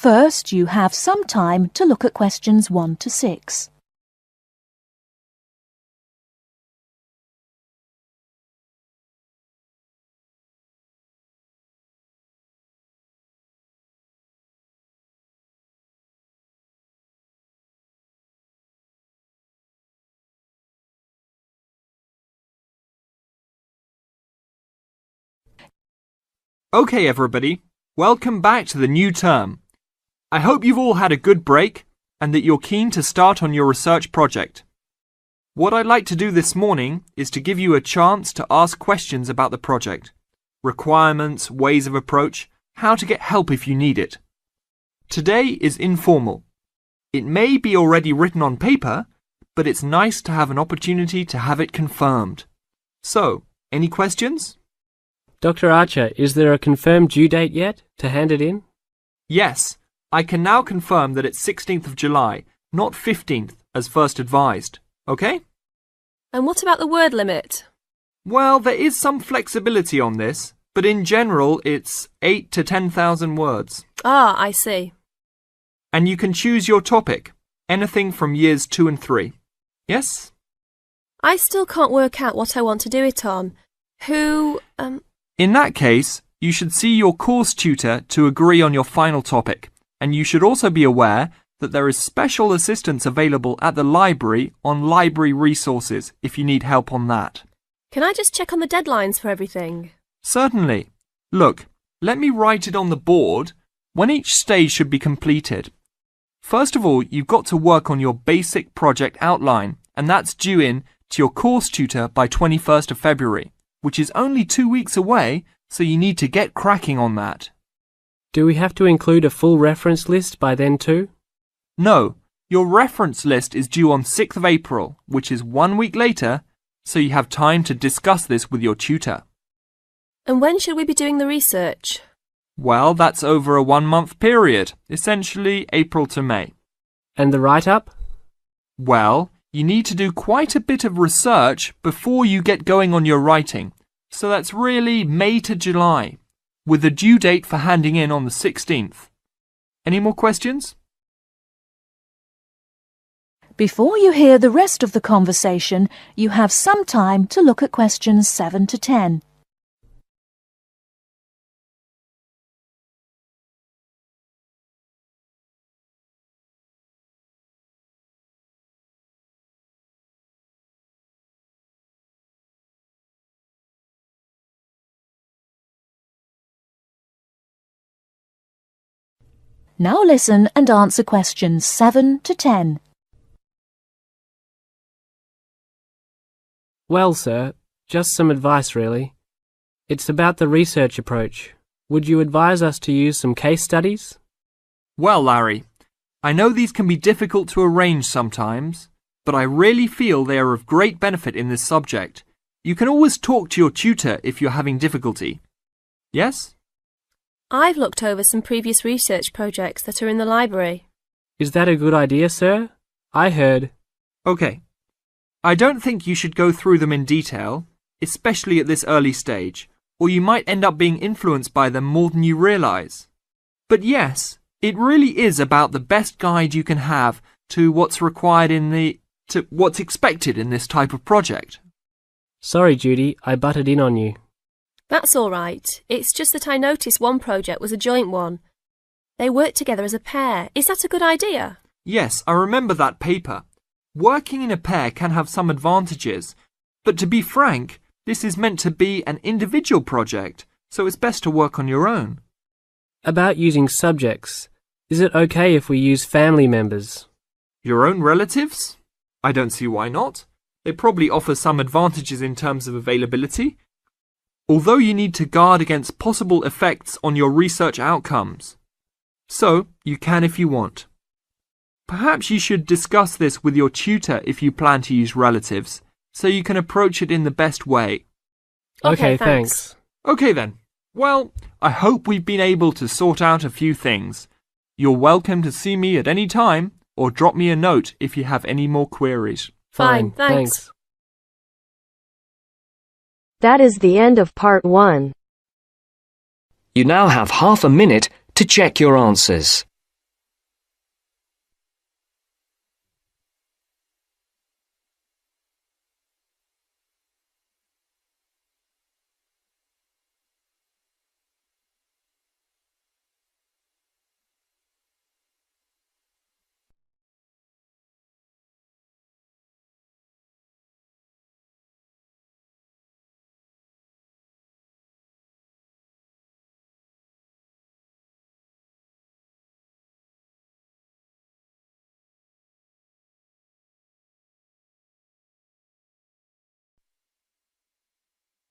First, you have some time to look at questions 1 to 6. Okay, everybody, welcome back to the new term. I hope you've all had a good break and that you're keen to start on your research project. What I'd like to do this morning is to give you a chance to ask questions about the project, requirements, ways of approach, how to get help if you need it. Today is informal. It may be already written on paper, but it's nice to have an opportunity to have it confirmed. So, any questions? Dr. Archer, is there a confirmed due date yet to hand it in? Yes, I can now confirm that it's 16th of July, not 15th as first advised. Okay? And what about the word limit? Well, there is some flexibility on this, but in general it's 8 to 10,000 words. Ah, I see. And you can choose your topic, anything from years 2 and 3. Yes? I still can't work out what I want to do it on. In that case, you should see your course tutor to agree on your final topic, and you should also be aware that there is special assistance available at the library on library resources if you need help on that. Can I just check on the deadlines for everything? Certainly. Look, let me write it on the board when each stage should be completed. First of all, you've got to work on your basic project outline, and that's due in to your course tutor by 21st of February. Which is only 2 weeks away, so you need to get cracking on that. Do we have to include a full reference list by then too? No, your reference list is due on 6th of April, which is 1 week later, so you have time to discuss this with your tutor. And when should we be doing the research? Well, that's over a 1-month period, essentially April to May. And the write-up? Well, you need to do quite a bit of research before you get going on your writing, so that's really May to July, with a due date for handing in on the 16th. Any more questions? Before you hear the rest of the conversation, you have some time to look at questions 7 to 10. Now listen and answer questions 7 to 10. Well, sir, just some advice really. It's about the research approach. Would you advise us to use some case studies? Well, Larry, I know these can be difficult to arrange sometimes, but I really feel they are of great benefit in this subject. You can always talk to your tutor if you're having difficulty. Yes? I've looked over some previous research projects that are in the library. Is that a good idea, sir? I heard... Okay. I don't think you should go through them in detail, especially at this early stage, or you might end up being influenced by them more than you realise. But yes, it really is about the best guide you can have to what's required to what's expected in this type of project. Sorry, Judy, I butted in on you. That's all right. It's just that I noticed one project was a joint one. They worked together as a pair. Is that a good idea? Yes, I remember that paper. Working in a pair can have some advantages, but to be frank, this is meant to be an individual project, so it's best to work on your own. About using subjects, is it okay if we use family members? Your own relatives? I don't see why not. They probably offer some advantages in terms of availability, although you need to guard against possible effects on your research outcomes. So, you can if you want. Perhaps you should discuss this with your tutor if you plan to use relatives, so you can approach it in the best way. Okay, thanks. Okay then. Well, I hope we've been able to sort out a few things. You're welcome to see me at any time, or drop me a note if you have any more queries. Fine, thanks. That is the end of part 1. You now have half a minute to check your answers.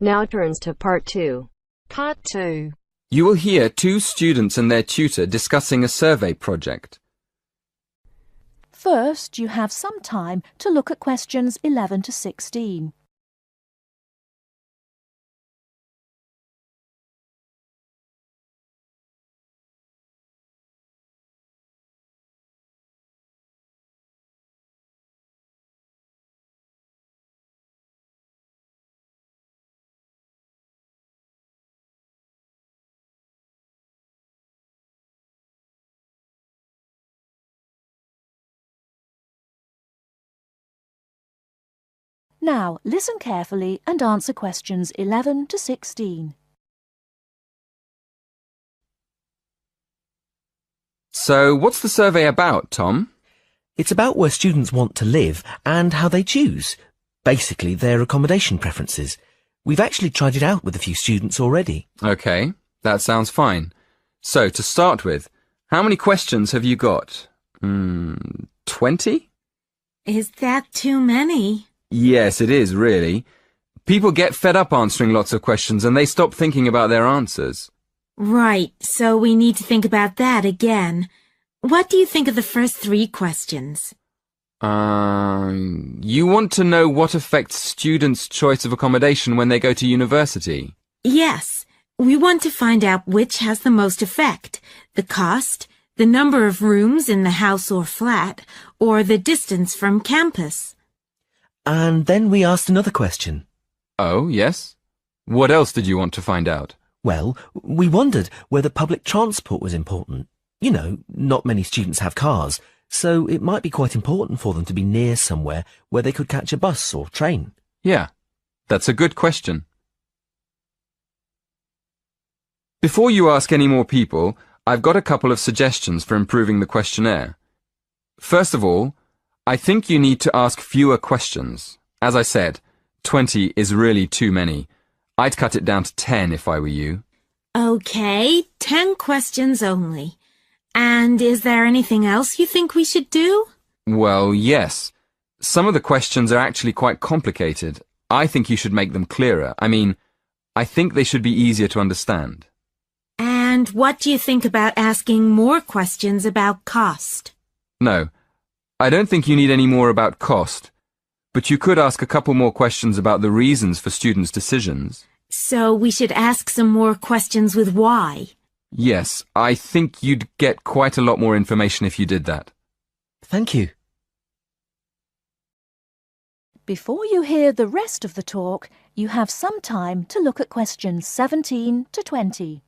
Now turns to part 2. Part 2. You will hear two students and their tutor discussing a survey project. First, you have some time to look at questions 11 to 16. Now, listen carefully and answer questions 11 to 16. So, what's the survey about, Tom? It's about where students want to live and how they choose. Basically, their accommodation preferences. We've actually tried it out with a few students already. Okay, that sounds fine. So, to start with, how many questions have you got? 20? Is that too many? Yes, it is, really. People get fed up answering lots of questions and they stop thinking about their answers. Right, so we need to think about that again. What do you think of the first 3 questions? You want to know what affects students' choice of accommodation when they go to university? Yes, we want to find out which has the most effect. The cost, the number of rooms in the house or flat, or the distance from campus. And then we asked another question. Oh, yes? What else did you want to find out? Well, we wondered whether public transport was important. You know, not many students have cars, so it might be quite important for them to be near somewhere where they could catch a bus or train. Yeah, that's a good question. Before you ask any more people, I've got a couple of suggestions for improving the questionnaire. First of all, I think you need to ask fewer questions. As I said, 20 is really too many. I'd cut it down to 10 if I were you. Okay, 10 questions only. And is there anything else you think we should do? Well, yes. Some of the questions are actually quite complicated. I think you should make them clearer. I think they should be easier to understand. And what do you think about asking more questions about cost? No, I don't think you need any more about cost, but you could ask a couple more questions about the reasons for students' decisions. So we should ask some more questions with why. Yes, I think you'd get quite a lot more information if you did that. Thank you. Before you hear the rest of the talk, you have some time to look at questions 17 to 20.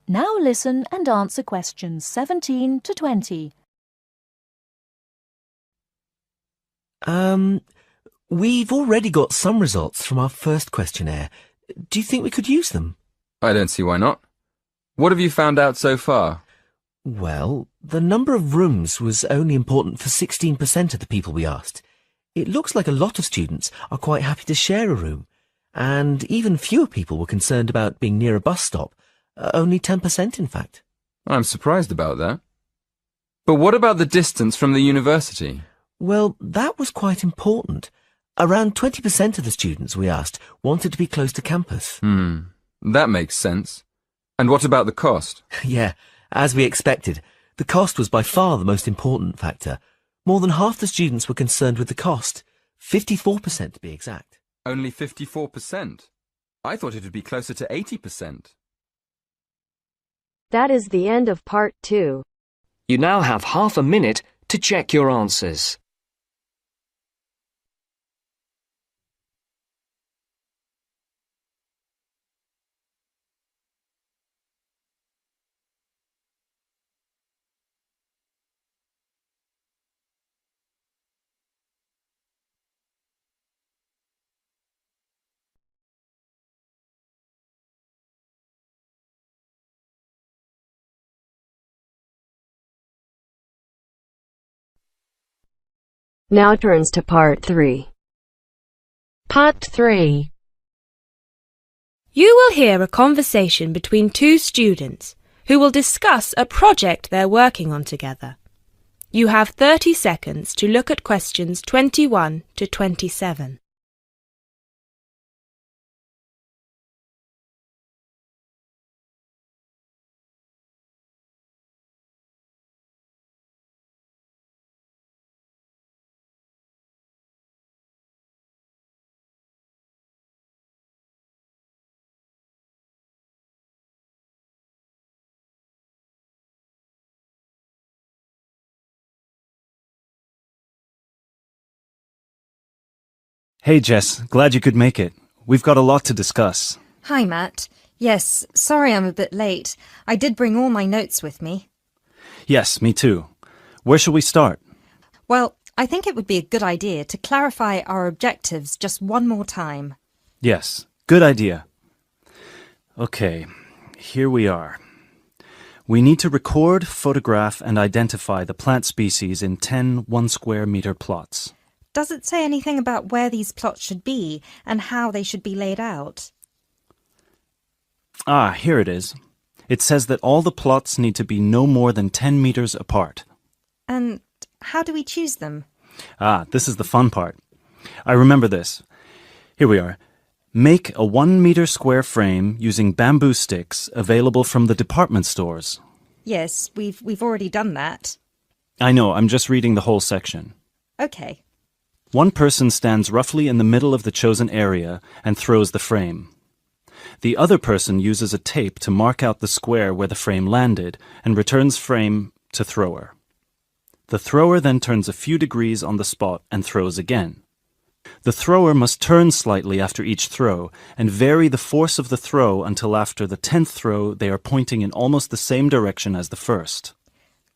Now listen and answer questions 17 to 20. We've already got some results from our first questionnaire. Do you think we could use them? I don't see why not. What have you found out so far? Well, the number of rooms was only important for 16% of the people we asked. It looks like a lot of students are quite happy to share a room, and even fewer people were concerned about being near a bus stop. Only 10%, in fact. I'm surprised about that. But what about the distance from the university? Well, that was quite important. Around 20% of the students we asked wanted to be close to campus. That makes sense. And what about the cost? Yeah, as we expected. The cost was by far the most important factor. More than half the students were concerned with the cost. 54% to be exact. Only 54%? I thought it would be closer to 80%. That is the end of part 2. You now have half a minute to check your answers. Now turns to Part 3. Part 3. You will hear a conversation between two students who will discuss a project they're working on together. You have 30 seconds to look at questions 21 to 27. Hey Jess, glad you could make it. We've got a lot to discuss. Hi Matt. Yes, sorry I'm a bit late. I did bring all my notes with me. Yes, me too. Where shall we start? Well, I think it would be a good idea to clarify our objectives just one more time. Yes, good idea. Okay, here we are. We need to record, photograph, and identify the plant species in 10 1-square-meter plots. Does it say anything about where these plots should be and how they should be laid out? Ah, here it is. It says that all the plots need to be no more than 10 meters apart. And how do we choose them? Ah, this is the fun part. I remember this. Here we are. Make a 1-meter square frame using bamboo sticks available from the department stores. Yes, we've already done that. I know, I'm just reading the whole section. Okay. One person stands roughly in the middle of the chosen area and throws the frame. The other person uses a tape to mark out the square where the frame landed and returns frame to thrower. The thrower then turns a few degrees on the spot and throws again. The thrower must turn slightly after each throw and vary the force of the throw until after the 10th throw they are pointing in almost the same direction as the first.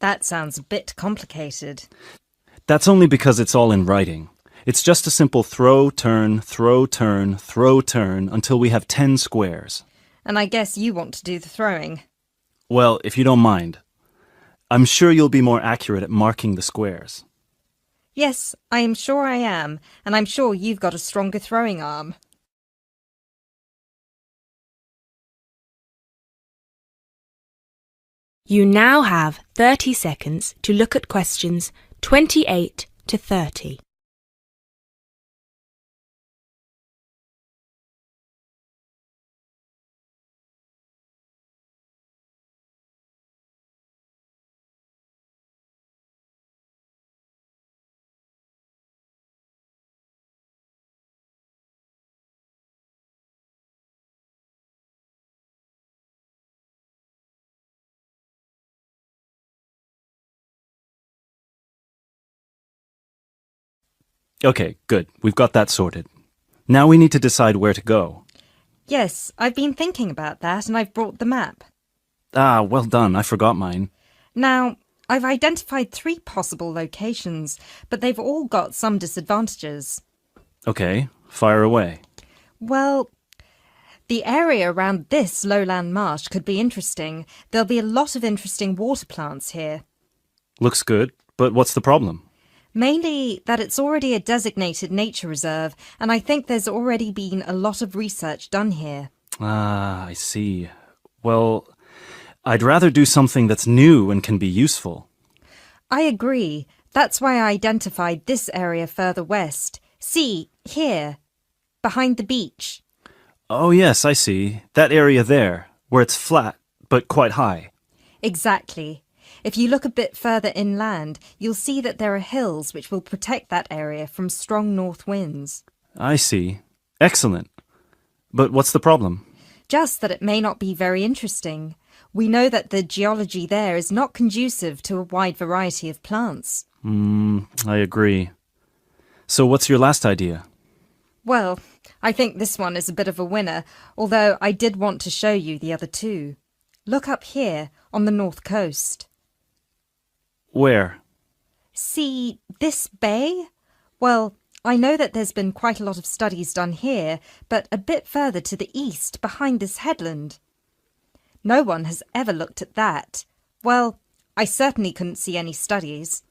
That sounds a bit complicated. That's only because it's all in writing. It's just a simple throw, turn, throw, turn, throw, turn until we have 10 squares. And I guess you want to do the throwing. Well, if you don't mind. I'm sure you'll be more accurate at marking the squares. Yes, I am sure I am, and I'm sure you've got a stronger throwing arm. You now have 30 seconds to look at questions 28 to 30. Okay, good. We've got that sorted. Now we need to decide where to go. Yes, I've been thinking about that and I've brought the map. Ah, well done. I forgot mine. Now, I've identified 3 possible locations, but they've all got some disadvantages. Okay, fire away. Well, the area around this lowland marsh could be interesting. There'll be a lot of interesting water plants here. Looks good, but what's the problem? Mainly that it's already a designated nature reserve, and I think there's already been a lot of research done here. Ah, I see. Well, I'd rather do something that's new and can be useful. I agree. That's why I identified this area further west. See, here, behind the beach. Oh yes, I see. That area there, where it's flat, but quite high. Exactly. If you look a bit further inland, you'll see that there are hills which will protect that area from strong north winds. I see. Excellent. But what's the problem? Just that it may not be very interesting. We know that the geology there is not conducive to a wide variety of plants. I agree. So what's your last idea? Well, I think this one is a bit of a winner, although I did want to show you the other 2. Look up here, on the north coast. Where? See this bay? Well, I know that there's been quite a lot of studies done here, but a bit further to the east, behind this headland. No one has ever looked at that. Well, I certainly couldn't see any studies.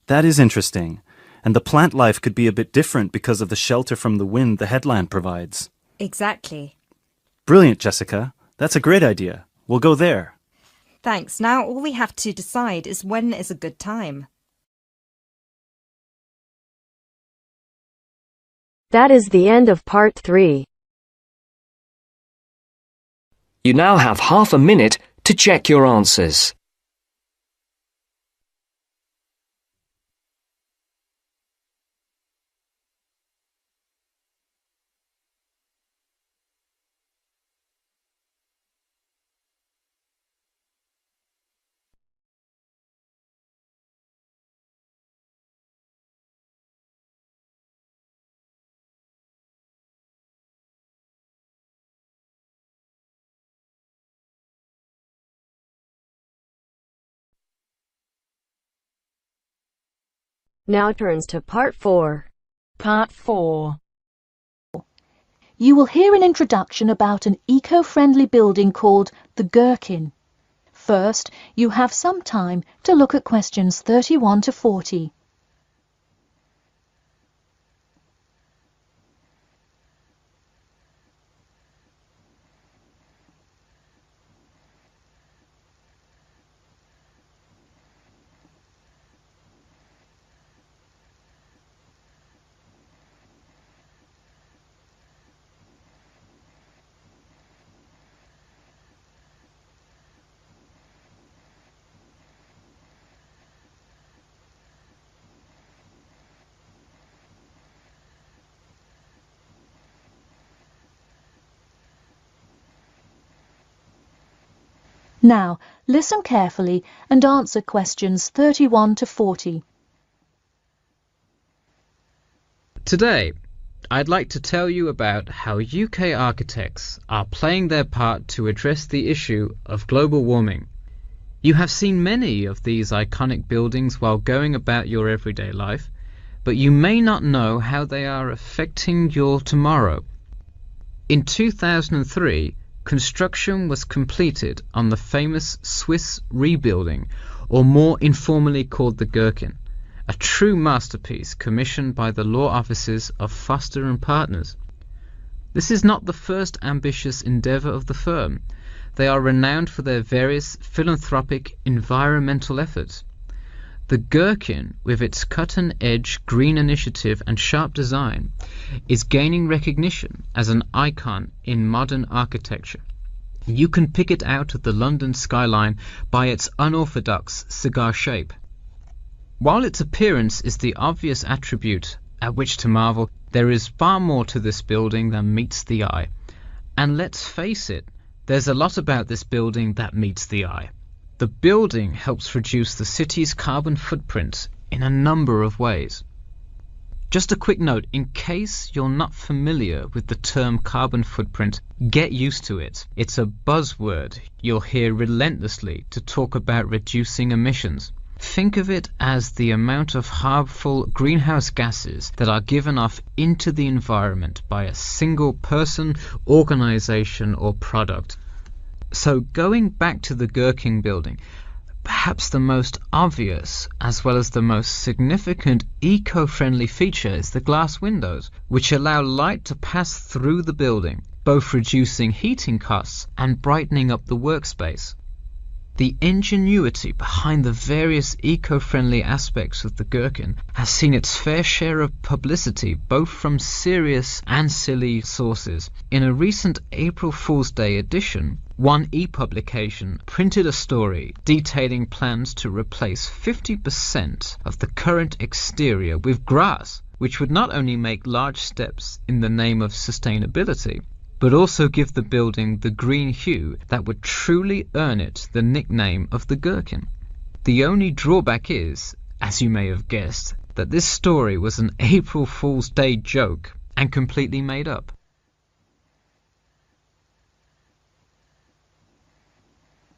That is interesting. and the plant life could be a bit different because of the shelter from the wind the headland provides. Exactly. Brilliant, Jessica. That's a great idea. We'll go there. Thanks. Now all we have to decide is when is a good time. That is the end of part 3. You now have half a minute to check your answers. Now turns to part 4. Part 4. You will hear an introduction about an eco-friendly building called the Gherkin. First, you have some time to look at questions 31 to 40. Now, listen carefully and answer questions 31 to 40. Today, I'd like to tell you about how UK architects are playing their part to address the issue of global warming. You have seen many of these iconic buildings while going about your everyday life, but you may not know how they are affecting your tomorrow. In 2003, construction was completed on the famous Swiss rebuilding, or more informally called the Gherkin, a true masterpiece commissioned by the law offices of Foster and Partners. This is not the first ambitious endeavour of the firm. They are renowned for their various philanthropic environmental efforts. The Gherkin, with its cut-and-edge green initiative and sharp design, is gaining recognition as an icon in modern architecture. You can pick it out of the London skyline by its unorthodox cigar shape. While its appearance is the obvious attribute at which to marvel, there is far more to this building than meets the eye. And let's face it, there's a lot about this building that meets the eye. The building helps reduce the city's carbon footprint in a number of ways. Just a quick note, in case you're not familiar with the term carbon footprint, get used to it. It's a buzzword you'll hear relentlessly to talk about reducing emissions. Think of it as the amount of harmful greenhouse gases that are given off into the environment by a single person, organization, or product. So going back to the Gherkin building, perhaps the most obvious as well as the most significant eco-friendly feature is the glass windows, which allow light to pass through the building, both reducing heating costs and brightening up the workspace. The ingenuity behind the various eco-friendly aspects of the Gherkin has seen its fair share of publicity, both from serious and silly sources. In a recent April Fool's Day edition, One e-publication printed a story detailing plans to replace 50% of the current exterior with grass, which would not only make large steps in the name of sustainability, but also give the building the green hue that would truly earn it the nickname of the Gherkin. The only drawback is, as you may have guessed, that this story was an April Fool's Day joke and completely made up.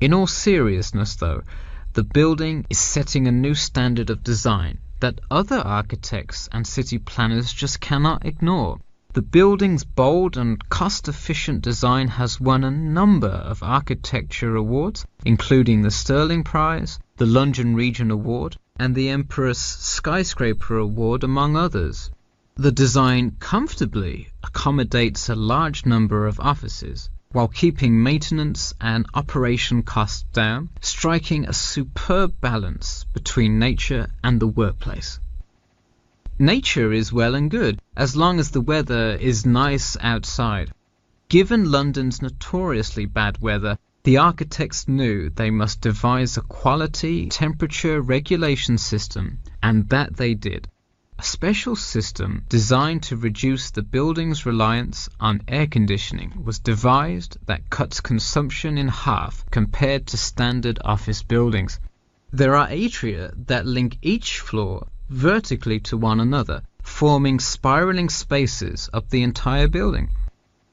In all seriousness though, the building is setting a new standard of design that other architects and city planners just cannot ignore. The building's bold and cost-efficient design has won a number of architecture awards, including the Stirling Prize, the London Region Award, and the Emperor's Skyscraper Award, among others. The design comfortably accommodates a large number of offices, while keeping maintenance and operation costs down, striking a superb balance between nature and the workplace. Nature is well and good, as long as the weather is nice outside. Given London's notoriously bad weather, the architects knew they must devise a quality temperature regulation system, and that they did. A special system designed to reduce the building's reliance on air conditioning was devised that cuts consumption in half compared to standard office buildings. There are atria that link each floor vertically to one another, forming spiraling spaces up the entire building.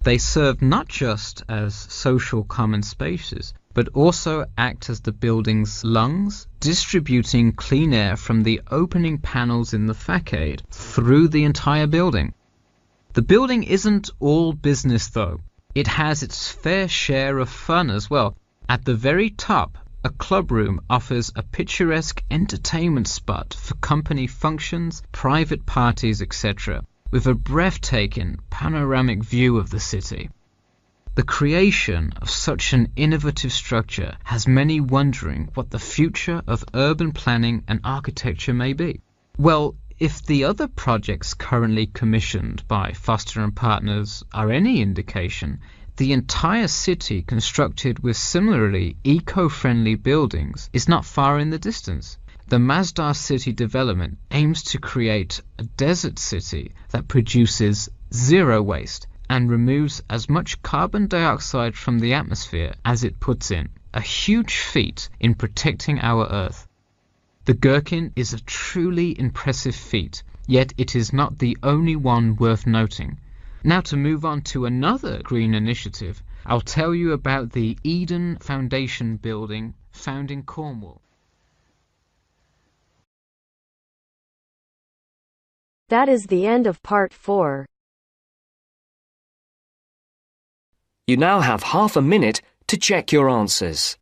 They serve not just as social common spaces, but also act as the building's lungs, distributing clean air from the opening panels in the facade through the entire building. The building isn't all business though. It has its fair share of fun as well. At the very top, a club room offers a picturesque entertainment spot for company functions, private parties, etc., with a breathtaking panoramic view of the city. The creation of such an innovative structure has many wondering what the future of urban planning and architecture may be. Well, if the other projects currently commissioned by Foster and Partners are any indication, the entire city constructed with similarly eco-friendly buildings is not far in the distance. The Masdar City development aims to create a desert city that produces zero waste and removes as much carbon dioxide from the atmosphere as it puts in, a huge feat in protecting our Earth. The Gherkin is a truly impressive feat, yet it is not the only one worth noting. Now to move on to another green initiative, I'll tell you about the Eden Foundation building found in Cornwall. That is the end of part 4. You now have half a minute to check your answers.